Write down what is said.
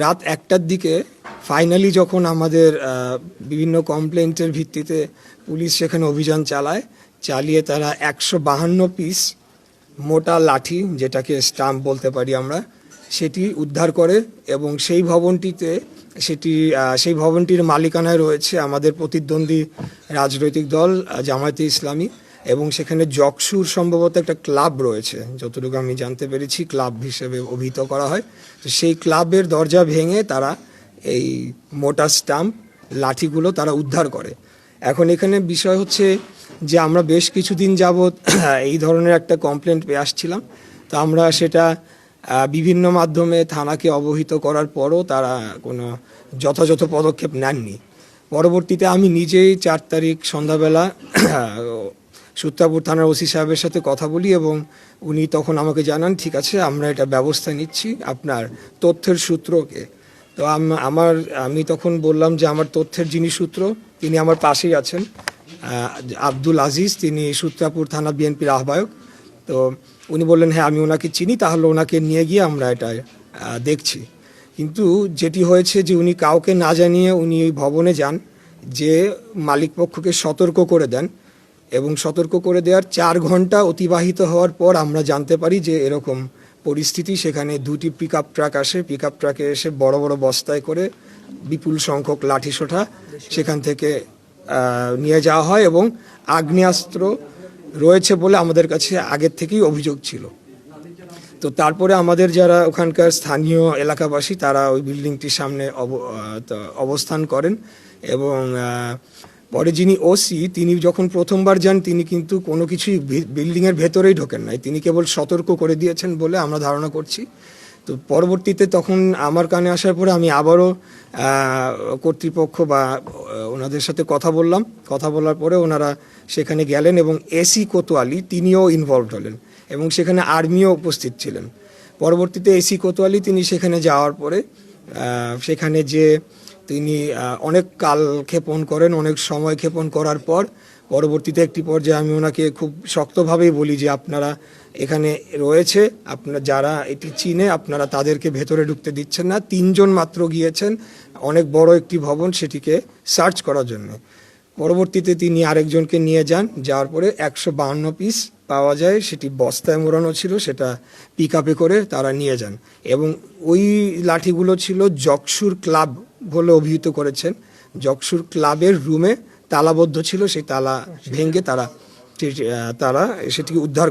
রাত 1টার দিকে ফাইনালি যখন আমাদের বিভিন্ন কমপ্লেন্টের ভিত্তিতে পুলিশ সেখানে অভিযান চালিয়ে তারা 152 পিস মোটা লাঠি, যেটাকে স্টাম্প বলতে পারি আমরা, সেটি উদ্ধার করে এবং সেই ভবনটির মালিকানায় রয়েছে আমাদের প্রতিদ্বন্দ্বী রাজনৈতিক দল জামায়াতে ইসলামী, এবং সেখানে জকসুর সম্ভবত একটা ক্লাব রয়েছে, যতটুকু আমি জানতে পেরেছি ক্লাব হিসেবে অভিহিত করা হয়। তো সেই ক্লাবের দরজা ভেঙে তারা এই মোটা স্টাম্প লাঠিগুলো তারা উদ্ধার করে। এখন এখানে বিষয় হচ্ছে যে আমরা বেশ কিছুদিন যাবৎ এই ধরনের একটা কমপ্লেন্ট পেয়ে আসছিলাম। তো আমরা সেটা বিভিন্ন মাধ্যমে থানাকে অবহিত করার পরও তারা কোনো যথাযথ পদক্ষেপ নেননি। পরবর্তীতে আমি নিজেই 4 তারিখ সন্ধ্যাবেলা সূত্রাপুর থানার ওসি সাহেবের সাথে কথা বলি এবং উনি তখন আমাকে জানান, ঠিক আছে আমরা এটা ব্যবস্থা নিচ্ছি, আপনার তথ্যের সূত্রকে। তো আমি তখন বললাম যে আমার তথ্যের যিনি সূত্র তিনি আমার পাশেই আছেন, আব্দুল আজিজ, তিনি সূত্রাপুর থানা বিএনপির আহ্বায়ক। তো উনি বললেন হ্যাঁ আমি ওনাকে চিনি, তাহলে ওনাকে নিয়ে গিয়ে আমরা এটা দেখছি। কিন্তু যেটি হয়েছে যে উনি কাউকে না জানিয়ে উনি এই ভবনে যান, যে মালিকপক্ষকে সতর্ক করে দেন, এবং সতর্ক করে দেওয়ার 4 ঘন্টা অতিবাহিত হওয়ার পর আমরা জানতে পারি যে এরকম পরিস্থিতি। সেখানে 2টি পিকআপ ট্রাক আসে, পিকআপ ট্রাকে এসে বড় বড় বস্তায় করে বিপুল সংখ্যক লাঠিসোঁটা সেখান থেকে নিয়ে যাওয়া হয় এবং আগ্নেয়াস্ত্র রয়েছে বলে আমাদের কাছে আগের থেকেই অভিযোগ ছিল। তো তারপরে আমাদের যারা ওখানকার স্থানীয় এলাকাবাসী তারা ওই বিল্ডিংটির সামনে অবস্থান করেন এবং পরে যিনি ওসি তিনি যখন প্রথমবার যান তিনি কিন্তু কোনো কিছুই বিল্ডিংয়ের ভেতরেই ঢোকেন নাই, তিনি কেবল সতর্ক করে দিয়েছেন বলে আমরা ধারণা করছি। তো পরবর্তীতে তখন আমার কানে আসার পরে আমি আবারও কর্তৃপক্ষ বা ওনাদের সাথে কথা বলার পরে ওনারা সেখানে গেলেন এবং এসি কোতোয়ালি তিনিও ইনভলভড হলেন এবং সেখানে আর্মিও উপস্থিত ছিলেন। পরবর্তীতে এসি কোতোয়ালি তিনি সেখানে যাওয়ার পরে সেখানে যে তিনি অনেক কাল ক্ষেপণ করেন, অনেক সময় ক্ষেপণ করার পর পরবর্তীতে একটি পর্যায়ে আমি ওনাকে খুব শক্তভাবেই বলি যে আপনারা এখানে রয়েছে, আপনারা যারা এটি চিনে আপনারা তাদেরকে ভেতরে ঢুকতে দিচ্ছেন না। 3 জন মাত্র গিয়েছেন অনেক বড় একটি ভবন সেটিকে সার্চ করার জন্য। পরবর্তীতে তিনি আরেকজনকে নিয়ে যাওয়ার পরে 152 পিস পাওয়া যায়, সেটি বস্তায় মোড়ানো ছিল, সেটা পিকআপে করে তারা নিয়ে যান এবং ওই লাঠিগুলো ছিল জকসুর ক্লাব বলে অভিহিত করেছেন। জকসুর ক্লাবের রুমে তালাবদ্ধ ছিল, সেই তালা ভেঙে তারা সেটিকে উদ্ধার